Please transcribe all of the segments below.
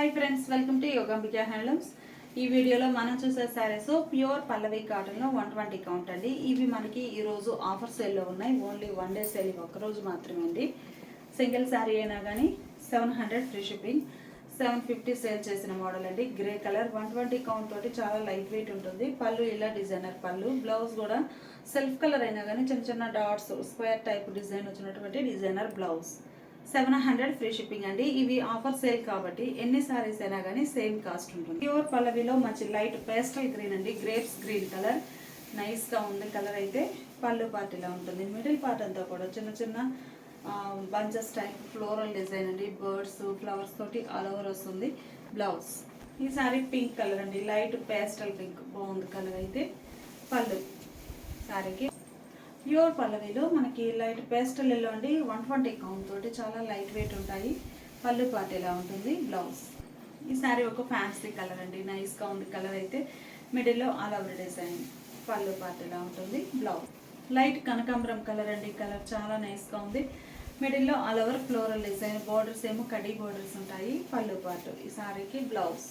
Hi friends, welcome to Yogambika handlooms. ఈ వీడియోలో మనం చూసే శారీస్ ప్యూర్ పల్లవి కాటన్లో 120 కౌంట్ అండి. ఇవి మనకి ఈరోజు ఆఫర్ సేల్లో ఉన్నాయి. ఓన్లీ 1 డే సేల్, ఒక్కరోజు మాత్రమే అండి. సింగిల్ శారీ అయినా కానీ 700 ఫ్రీ షిప్పింగ్, 750 సేల్ చేసిన మోడల్ అండి. గ్రే కలర్ 120 కౌంట్ తోటి చాలా లైట్ వెయిట్ ఉంటుంది. పళ్ళు ఇలా డిజైనర్ పళ్ళు, బ్లౌజ్ కూడా సెల్ఫ్ కలర్ అయినా కానీ చిన్న చిన్న డాట్స్ స్క్వేర్ టైప్ డిజైన్ వచ్చినటువంటి డిజైనర్ బ్లౌజ్. 700 ఫ్రీ షిప్పింగ్ అండి. ఇవి ఆఫర్ సేల్ కాబట్టి ఎన్ని సారీస్ అయినా కానీ సేమ్ కాస్ట్ ఉంటుంది. ప్యూర్ పల్లవిలో మంచి లైట్ పేస్టల్ గ్రీన్ అండి, గ్రేప్స్ గ్రీన్ కలర్. నైస్ గా ఉంది కలర్. అయితే పళ్ళు పార్ట్ ఇలా ఉంటుంది. మిడిల్ పార్ట్ అంతా కూడా చిన్న చిన్న బంచెస్ టైప్ ఫ్లోరల్ డిజైన్ అండి. బర్డ్స్ ఫ్లవర్స్ తోటి ఆల్ ఓవర్ వస్తుంది. బ్లౌజ్ ఈ సారీ పింక్ కలర్ అండి, లైట్ పేస్టల్ పింక్, బాగుంది కలర్. అయితే పళ్ళు సారీకి ప్యూర్ పల్లవిలో మనకి లైట్ పేస్టల్ ఎల్లో అండి, 120 కౌంట్ తోటి చాలా లైట్ వెయిట్ ఉంటాయి. పళ్ళు పార్ట్ ఇలా ఉంటుంది. బ్లౌజ్ ఈ సారీ ఒక ఫ్యాన్సీ కలర్ అండి, నైస్గా ఉంది కలర్. అయితే మిడిల్లో ఆల్ ఓవర్ డిజైన్. పళ్ళు పార్ట్ ఇలా ఉంటుంది. బ్లౌజ్ లైట్ కనకాంబరం కలర్ అండి, కలర్ చాలా నైస్గా ఉంది. మిడిల్లో all over floral design, borders ఏమో కడీ బోర్డర్స్ ఉంటాయి. పళ్ళు పార్ట్ ఈ సారీకి. బ్లౌజ్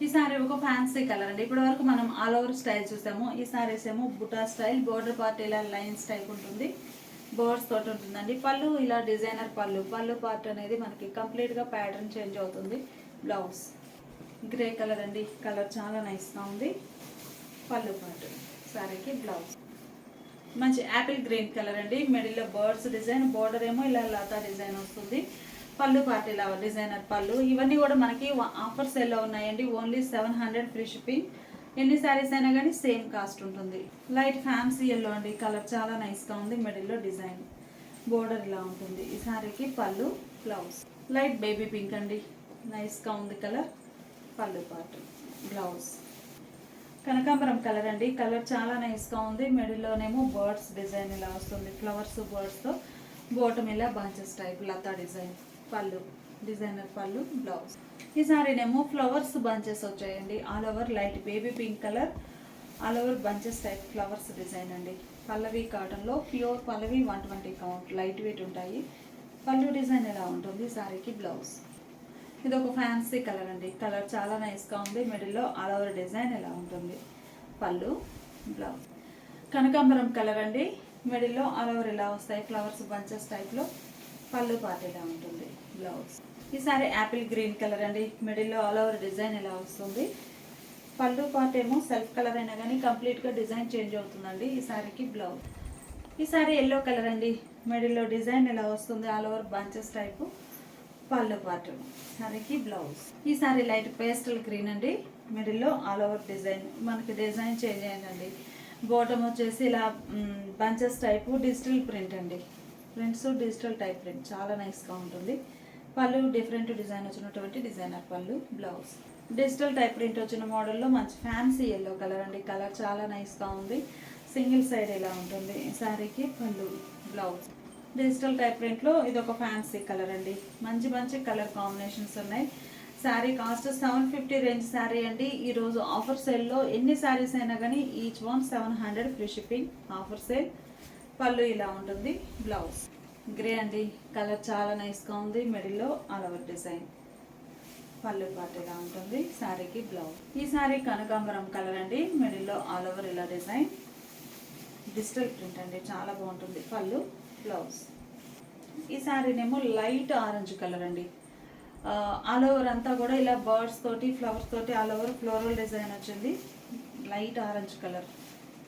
ఈ సారీ ఒక ఫ్యాన్సీ కలర్ అండి. ఇప్పటి వరకు మనం ఆల్ ఓవర్ స్టైల్ చూసాము. ఈ సారీస్ ఏమో బుటా స్టైల్, బోర్డర్ పార్ట్ ఇలా లైన్స్ టైప్ ఉంటుంది, బోర్డ్స్ తోటి ఉంటుందండి. పళ్ళు ఇలా డిజైనర్ పళ్ళు. పళ్ళు పార్ట్ అనేది మనకి కంప్లీట్గా ప్యాటర్న్ చేంజ్ అవుతుంది. బ్లౌజ్ గ్రే కలర్ అండి, కలర్ చాలా నైస్గా ఉంది. పళ్ళు పార్ట్ సారీకి. బ్లౌజ్ మంచి యాపిల్ గ్రీన్ కలర్ అండి, మిడిల్లో బర్డ్స్ డిజైన్, బోర్డర్ ఏమో ఇలా లతా డిజైన్ వస్తుంది. పళ్ళు పార్ట్ ఇలా డిజైనర్ పళ్ళు. ఇవన్నీ కూడా మనకి ఆఫర్ సేల్లో ఉన్నాయండి. Only 700 free shipping. ఎన్ని శారీస్ అయినా కానీ సేమ్ కాస్ట్ ఉంటుంది. లైట్ ఫ్యాన్సీ ఎల్లో అండి, కలర్ చాలా నైస్గా ఉంది. మిడిల్లో డిజైన్, బోర్డర్ ఇలా ఉంటుంది. ఈ శారీకి పళ్ళు. బ్లౌజ్ లైట్ బేబీ పింక్ అండి, నైస్గా ఉంది కలర్. పళ్ళు పార్ట్. బ్లౌజ్ కనకాంబరం కలర్ అండి, కలర్ చాలా నైస్గా ఉంది. మిడిల్లోనేమో బర్డ్స్ డిజైన్ ఇలా వస్తుంది, ఫ్లవర్స్ బర్డ్స్తో. బోటం ఇలా బంచెస్ టైప్ లతా డిజైన్. పళ్ళు డిజైనర్ పళ్ళు. బ్లౌజ్ ఈ సారీనేమో ఫ్లవర్స్ బంచెస్ వచ్చాయండి. All over light baby pink colour, all over bunches type flowers design అండి. పల్లవి కాటన్లో ప్యూర్ పల్లవి 120 కౌంట్, లైట్ వెయిట్ ఉంటాయి. పళ్ళు డిజైన్ ఎలా ఉంటుంది సారీకి. బ్లౌజ్ ఇది ఒక ఫ్యాన్సీ కలర్ అండి, కలర్ చాలా నైస్గా ఉంది. మిడిల్లో ఆల్ ఓవర్ డిజైన్ ఎలా ఉంటుంది. పళ్ళు. బ్లౌజ్ కనకాంబరం కలర్ అండి, మిడిల్లో ఆల్ ఓవర్ ఇలా వస్తాయి ఫ్లవర్స్ బంచెస్ టైప్లో. పళ్ళు పార్ట్ ఇలా ఉంటుంది. బ్లౌజ్ ఈ సారీ యాపిల్ గ్రీన్ కలర్ అండి, మిడిల్లో ఆల్ ఓవర్ డిజైన్ ఇలా వస్తుంది. పళ్ళు పార్ట్ ఏమో సెల్ఫ్ కలర్ అయినా కానీ కంప్లీట్గా డిజైన్ చేంజ్ అవుతుందండి. ఈ సారీకి. బ్లౌజ్ ఈ సారీ ఎల్లో కలర్ అండి, మిడిల్లో డిజైన్ ఇలా వస్తుంది, ఆల్ ఓవర్ బంచెస్ టైపు. పళ్ళు పార్ట్ సారీకి. బ్లౌజ్ ఈ సారీ లైట్ పేస్టల్ గ్రీన్ అండి, మిడిల్లో ఆల్ ఓవర్ డిజైన్, మనకి డిజైన్ చేంజ్ అయిందండి. బోటం వచ్చేసి ఇలా బంచెస్ టైపు డిజిటల్ ప్రింట్ అండి, ప్రింట్స్ డిజిటల్ టైప్ ప్రింట్ చాలా నైస్గా ఉంటుంది. పళ్ళు డిఫరెంట్ డిజైన్ వచ్చినటువంటి డిజైనర్ పళ్ళు. బ్లౌజ్ డిజిటల్ టైప్ ప్రింట్ వచ్చిన మోడల్లో మంచి ఫ్యాన్సీ ఎల్లో కలర్ అండి, కలర్ చాలా నైస్గా ఉంది. సింగిల్ సైడ్ ఇలా ఉంటుంది శారీకి. పళ్ళు. బ్లౌజ్ డిజిటల్ టైప్ ప్రింట్లో ఇది ఒక ఫ్యాన్సీ కలర్ అండి, మంచి మంచి కలర్ కాంబినేషన్స్ ఉన్నాయి. శారీ కాస్ట్ 750 రేంజ్ శారీ అండి. ఈరోజు ఆఫర్ సేల్లో ఎన్ని శారీస్ అయినా కానీ each one 700 free shipping. Offer sale. పళ్ళు ఇలా ఉంటుంది. బ్లౌజ్ గ్రే అండి, కలర్ చాలా నైస్గా ఉంది. మిడిల్లో ఆల్ ఓవర్ డిజైన్. పళ్ళు పార్ట్ ఇలా ఉంటుంది శారీకి. బ్లౌజ్ ఈ శారీ కనకాంబరం కలర్ అండి, మిడిల్లో ఆల్ ఓవర్ ఇలా డిజైన్, డిజిటల్ ప్రింట్ అండి, చాలా బాగుంటుంది. పళ్ళు. బ్లౌజ్ ఈ శారీనేమో లైట్ ఆరెంజ్ కలర్ అండి, ఆల్ ఓవర్ అంతా కూడా ఇలా బర్డ్స్ తోటి ఫ్లవర్స్ తోటి ఆల్ ఓవర్ ఫ్లోరల్ డిజైన్ వచ్చింది. Light orange colour.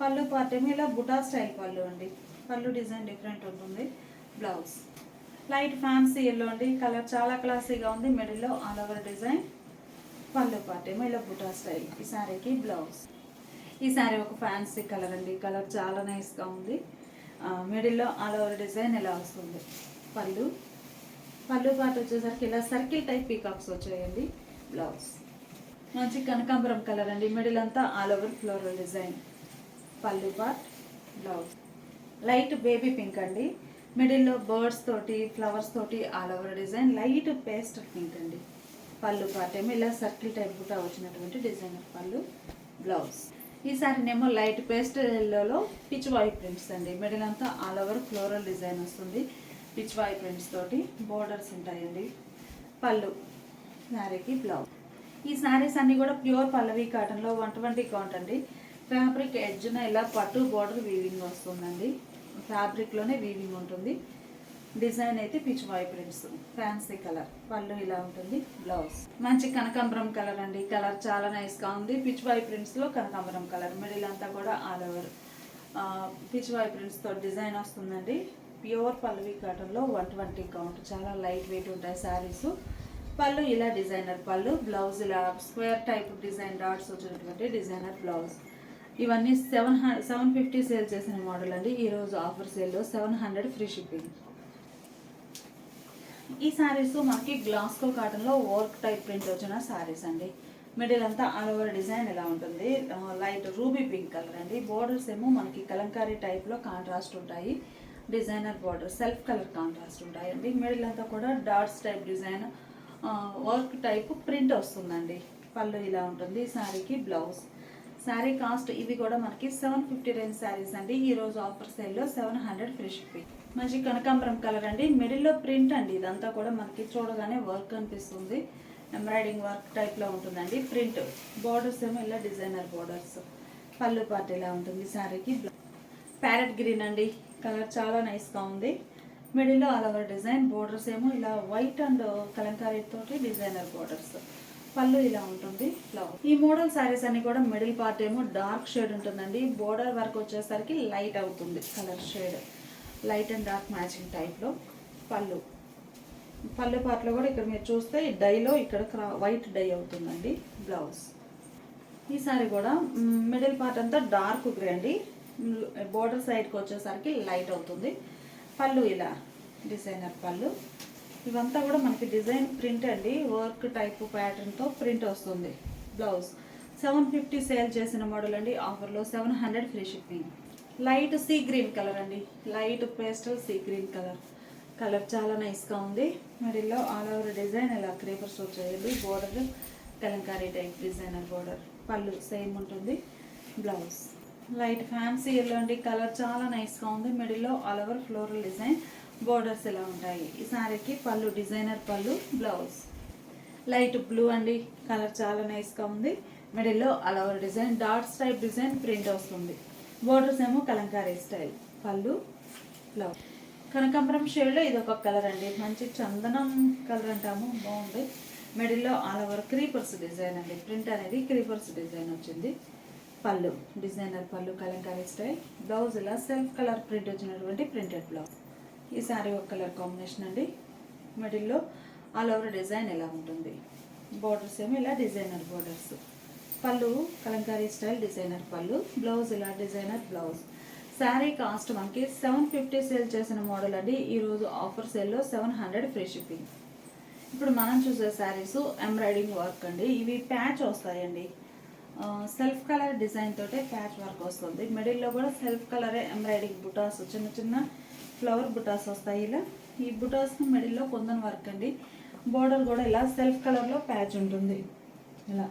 పళ్ళు పార్ట్ ఏమో ఇలా బుటా స్టైల్ పళ్ళు అండి, పళ్ళు డిజైన్ డిఫరెంట్ ఉంటుంది. బ్లౌజ్ లైట్ ఫ్యాన్సీ ఎల్లో అండి, కలర్ చాలా క్లాసీగా ఉంది. మిడిల్లో ఆల్ ఓవర్ డిజైన్. పళ్ళు పార్ట్ ఏమో ఇలా బుటా స్టైల్. ఈ శారీకి. బ్లౌజ్ ఈ శారీ ఒక ఫ్యాన్సీ కలర్ అండి, కలర్ చాలా నైస్గా ఉంది. మిడిల్లో ఆల్ ఓవర్ డిజైన్ ఎలా వస్తుంది. పళ్ళు పార్ట్ వచ్చేసరికి ఇలా సర్కిల్ టైప్ పీకాక్స్ వచ్చాయండి. బ్లౌజ్ మంచి కనకాంబరం కలర్ అండి, మిడిల్ అంతా ఆల్ ఓవర్ ఫ్లోరల్ డిజైన్. పళ్ళు part. Blouse light baby pink అండి, మిడిల్లో బర్డ్స్ తోటి ఫ్లవర్స్ తోటి all over design, light pastel pink అండి. పళ్ళు పార్ట్ ఏమో ఇలా సర్కిల్ టైప్ బుటా వచ్చినటువంటి డిజైనర్ పళ్ళు. బ్లౌజ్ ఈ సారీనేమో లైట్ పేస్టల్ ఎల్లోలో పిచ్ వాయి ప్రింట్స్ అండి, మిడిల్ అంతా ఆల్ ఓవర్ ఫ్లోరల్ డిజైన్ వస్తుంది. పిచ్ వాయి ప్రింట్స్ తోటి బోర్డర్స్ ఉంటాయండి. పళ్ళు శారీకి బ్లౌజ్. ఈ శారీస్ అన్నీ కూడా ప్యూర్ పల్లవి కాటన్లో 120 కౌంట్ అండి. ఫ్యాబ్రిక్ ఎడ్జ్న ఇలా పట్టు బార్డర్ వీవింగ్ వస్తుందండి. ఫ్యాబ్రిక్లోనే వీవింగ్ ఉంటుంది. డిజైన్ అయితే Pichwai prints, fancy colour. పళ్ళు ఇలా ఉంటుంది. బ్లౌజ్ మంచి కనకాంబరం కలర్ అండి. కలర్ చాలా నైస్గా ఉంది. పిచ్ వై ప్రింట్స్లో కనకాంబరం కలర్. మిడిల్ అంతా కూడా ఆల్ ఓవర్ పిచ్ వై ప్రింట్స్తో డిజైన్ వస్తుందండి. ప్యూర్ పల్లవి కాటన్లో 120 కౌంట్. చాలా లైట్ వెయిట్ ఉంటాయి శారీస్. పళ్ళు ఇలా డిజైనర్ పళ్ళు. బ్లౌజ్ ఇలా స్క్వేర్ టైప్ డిజైన్ డాట్స్ వచ్చినటువంటి డిజైనర్ బ్లౌజ్. ఇవన్నీ 750 సేల్ చేసిన మోడల్ అండి. ఈరోజు ఆఫర్ సేల్లో 700 ఫ్రీ షిప్పింగ్. ఈ శారీస్ మనకి గ్లాస్కో కాటన్లో వర్క్ టైప్ ప్రింట్ వచ్చిన శారీస్ అండి. మిడిల్ అంతా ఆల్ ఓవర్ డిజైన్ ఎలా ఉంటుంది. లైట్ రూబీ పింక్ కలర్ అండి. బోర్డర్స్ ఏమో మనకి కలంకారీ టైప్లో కాంట్రాస్ట్ ఉంటాయి. Designer border self colour contrast ఉంటాయి అండి. మిడిల్ అంతా కూడా dots type design work type print వస్తుందండి. పళ్ళు ఇలా ఉంటుంది. శారీకి బ్లౌజ్. శారీ కాస్ట్ ఇవి కూడా మనకి 750 రేంజ్ శారీస్ అండి. ఈరోజు ఆఫర్ సేల్లో 700 ఫ్రీ షిప్పింగ్. మంచి కనకాంబరం కలర్ అండి. మిడిల్లో ప్రింట్ అండి. ఇదంతా కూడా మనకి చూడగానే వర్క్ అనిపిస్తుంది. ఎంబ్రాయిడింగ్ వర్క్ టైప్లో ఉంటుందండి. ప్రింట్ బోర్డర్స్ ఏమో ఇలా డిజైనర్ బోర్డర్స్. పళ్ళు పార్ట్ ఇలా ఉంటుంది. శారీకి ప్యారెట్ గ్రీన్ అండి. కలర్ చాలా నైస్గా ఉంది. మిడిల్లో ఆల్ ఓవర్ డిజైన్. బోర్డర్స్ ఏమో ఇలా వైట్ అండ్ కలంకారీ తోటి డిజైనర్ బోర్డర్స్. పళ్ళు ఇలా ఉంటుంది. బ్లౌజ్. ఈ మోడల్ శారీస్ అన్ని కూడా మిడిల్ పార్ట్ ఏమో డార్క్ షేడ్ ఉంటుందండి. బోర్డర్ వర్క్ వచ్చేసరికి లైట్ అవుతుంది. Colour shade light and dark matching టైప్లో. పళ్ళు పార్ట్లో కూడా ఇక్కడ మీరు చూస్తే డైలో ఇక్కడ వైట్ డై అవుతుందండి. బ్లౌజ్. ఈ సారీ కూడా మిడిల్ పార్ట్ అంతా డార్క్ గ్రే అండి. బోర్డర్ సైడ్కి వచ్చేసరికి లైట్ అవుతుంది. పళ్ళు ఇలా డిజైనర్ పళ్ళు. ఇవంతా కూడా మనకి డిజైన్ ప్రింట్ అండి. వర్క్ టైప్ ప్యాటర్న్తో ప్రింట్ వస్తుంది. బ్లౌజ్ 750 సేల్ చేసిన మోడల్ అండి. ఆఫర్లో 700 free shipping. Light sea green colour అండి. Light pastel sea green colour. Colour చాలా నైస్గా ఉంది. మిడిల్లో ఆల్ ఓవర్ డిజైన్ ఇలా క్రీపర్స్ వచ్చాయండి. Border Kalamkari type designer border. పళ్ళు సేమ్ ఉంటుంది. బ్లౌజ్ లైట్ ఫ్యాన్సీ ఎల్లో అండి. కలర్ చాలా నైస్గా ఉంది. మిడిల్లో all over floral design. Borders ఇలా ఉంటాయి. ఈ శారీకి పళ్ళు డిజైనర్ పళ్ళు. బ్లౌజ్ లైట్ బ్లూ అండి. కలర్ చాలా నైస్గా ఉంది. మిడిల్లో all over design dots type design print వస్తుంది. బోర్డర్స్ ఏమో కలంకారీ స్టైల్. పళ్ళు బ్లౌజ్. కనకాంబరం షేడ్లో ఇది ఒక కలర్ అండి. మంచి చందనం కలర్ అంటాము. బాగుంది. మిడిల్లో ఆల్ ఓవర్ క్రీపర్స్ డిజైన్ అండి. ప్రింట్ అనేది క్రీపర్స్ డిజైన్ వచ్చింది. పళ్ళు డిజైనర్ పళ్ళు కలంకారీ స్టైల్. బ్లౌజ్ ఇలా సెల్ఫ్ కలర్ ప్రింట్ వచ్చినటువంటి ప్రింటెడ్ బ్లౌజ్. ఈ శారీ ఒక కలర్ కాంబినేషన్ అండి. మిడిల్లో ఆల్ ఓవర్ డిజైన్ ఎలా ఉంటుంది. బోర్డర్స్ ఏమో ఇలా డిజైనర్ బోర్డర్స్. పళ్ళు కలంకారీ స్టైల్ డిజైనర్ పళ్ళు. బ్లౌజ్ ఇలా డిజైనర్ బ్లౌజ్. శారీ కాస్ట్ మనకి 750 సేల్ చేసిన మోడల్ అండి. ఈరోజు ఆఫర్ సేల్లో 700 ఫ్రీ షిప్పింగ్. ఇప్పుడు మనం చూసే శారీస్ ఎంబ్రాయిడింగ్ వర్క్ అండి. ఇవి ప్యాచ్ వస్తాయండి. సెల్ఫ్ కలర్ డిజైన్ తోటే ప్యాచ్ వర్క్ వస్తుంది. మిడిల్లో కూడా సెల్ఫ్ కలరే ఎంబ్రాయిడింగ్ బుటాస్ చిన్న చిన్న ఫ్లవర్ బుటాస్ వస్తాయి. ఇలా ఈ బుటాస్ మిడిల్లో కొందన్ వర్క్ అండి. బోర్డర్ కూడా ఇలా సెల్ఫ్ కలర్లో ప్యాచ్ ఉంటుంది. ఇలా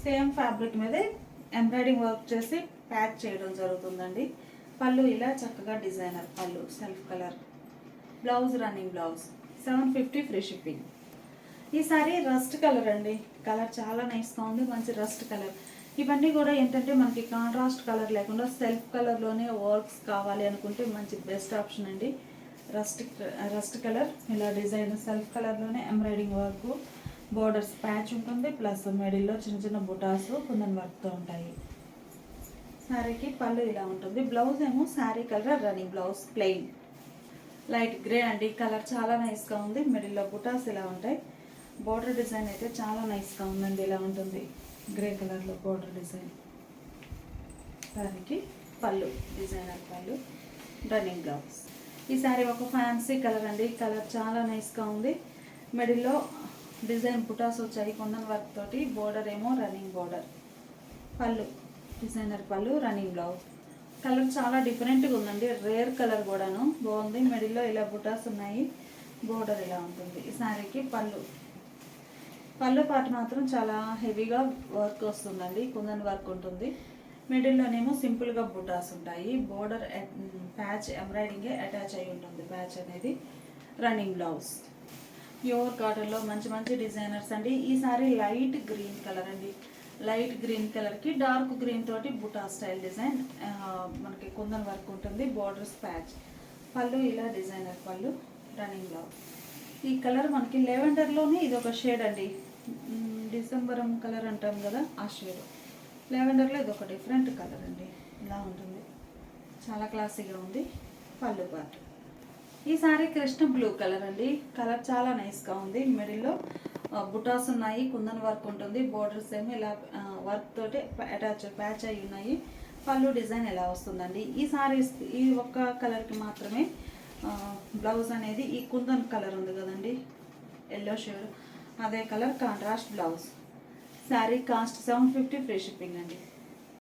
సేమ్ ఫ్యాబ్రిక్ మీదే ఎంబ్రాయిడింగ్ వర్క్ చేసి ప్యాచ్ చేయడం జరుగుతుందండి. పళ్ళు ఇలా చక్కగా డిజైనర్ పళ్ళు self colour. Blouse running blouse. 750 free shipping. ఈ సారీ రస్ట్ కలర్ అండి. కలర్ చాలా నైస్గా ఉంది. మంచి రస్ట్ కలర్. ఇవన్నీ కూడా ఏంటంటే మనకి కాంట్రాస్ట్ కలర్ లేకుండా సెల్ఫ్ కలర్లోనే వర్క్స్ కావాలి అనుకుంటే మంచి బెస్ట్ ఆప్షన్ అండి. రస్ట్ కలర్ ఇలా డిజైన్ సెల్ఫ్ కలర్లోనే ఎంబ్రాయిడింగ్ వర్క్. బోర్డర్స్ ప్యాచ్ ఉంటుంది. ప్లస్ మిడిల్లో చిన్న చిన్న బుటాస్ కొందరు వర్క్తో ఉంటాయి. శారీకి పళ్ళు ఇలా ఉంటుంది. బ్లౌజ్ ఏమో sari colour running blouse plain light grey అండి. కలర్ చాలా నైస్గా ఉంది. మిడిల్లో బుటాస్ ఇలా ఉంటాయి. బోర్డర్ డిజైన్ అయితే చాలా నైస్గా ఉందండి. ఇలా ఉంటుంది గ్రే కలర్లో బోర్డర్ డిజైన్. శారీకి పళ్ళు డిజైనర్ పళ్ళు రన్నింగ్ బ్లౌజ్. ఈ శారీ ఒక ఫ్యాన్సీ కలర్ అండి. కలర్ చాలా నైస్గా ఉంది. మిడిల్లో డిజైన్ బుటాస్ వచ్చాయి కొందన్ వర్క్ తోటి. బోర్డర్ ఏమో రన్నింగ్ బోర్డర్. పళ్ళు డిజైనర్ పళ్ళు రన్నింగ్ బ్లౌజ్. కలర్ చాలా డిఫరెంట్గా ఉందండి. రేర్ కలర్ కూడాను బాగుంది. మిడిల్లో ఇలా బుటాస్ ఉన్నాయి. బోర్డర్ ఇలా ఉంటుంది. ఈ శారీకి పళ్ళు పార్ట్ మాత్రం చాలా హెవీగా వర్క్ వస్తుందండి. కుందన్ వర్క్ ఉంటుంది. మిడిల్లోనేమో సింపుల్గా బుటాస్ ఉంటాయి. బోర్డర్ ప్యాచ్ ఎంబ్రాయిడింగే అటాచ్ అయి ఉంటుంది. ప్యాచ్ అనేది రన్నింగ్ బ్లౌజ్. ప్యూర్ కాటన్లో మంచి మంచి డిజైనర్స్ అండి. ఈ సారీ లైట్ గ్రీన్ కలర్ అండి. లైట్ గ్రీన్ కలర్కి డార్క్ గ్రీన్ తోటి బుటా స్టైల్ డిజైన్, మనకి కుందన్ వర్క్ ఉంటుంది. బోర్డర్స్ ప్యాచ్, పళ్ళు ఇలా డిజైనర్ పళ్ళు, రన్నింగ్ బ్లౌజ్. ఈ కలర్ మనకి లెవెండర్లోనే ఇది ఒక షేడ్ అండి. డిసెంబరం కలర్ అంటాం కదా, ఆ షేడ్. లెవెండర్లో ఇది ఒక డిఫరెంట్ కలర్ అండి. ఇలా ఉంటుంది, చాలా క్లాసీగా ఉంది. పళ్ళు పార్ట్. ఈ సారీ కృష్ణ బ్లూ కలర్ అండి. కలర్ చాలా నైస్గా ఉంది. మిడిల్లో బుటాస్ ఉన్నాయి, కుందన్ వర్క్ ఉంటుంది. బోర్డర్స్ ఏమో ఇలా వర్క్ తోటి అటాచ్ ప్యాచ్ అయి ఉన్నాయి. పళ్ళు డిజైన్ ఎలా వస్తుందండి. ఈ సారీస్ ఈ ఒక్క కలర్కి మాత్రమే బ్లౌజ్ అనేది ఈ కుందన్ కలర్ ఉంది కదండి, ఎల్లో షేడ్, అదే colour contrast blouse. Sari cost 750, free shipping అండి.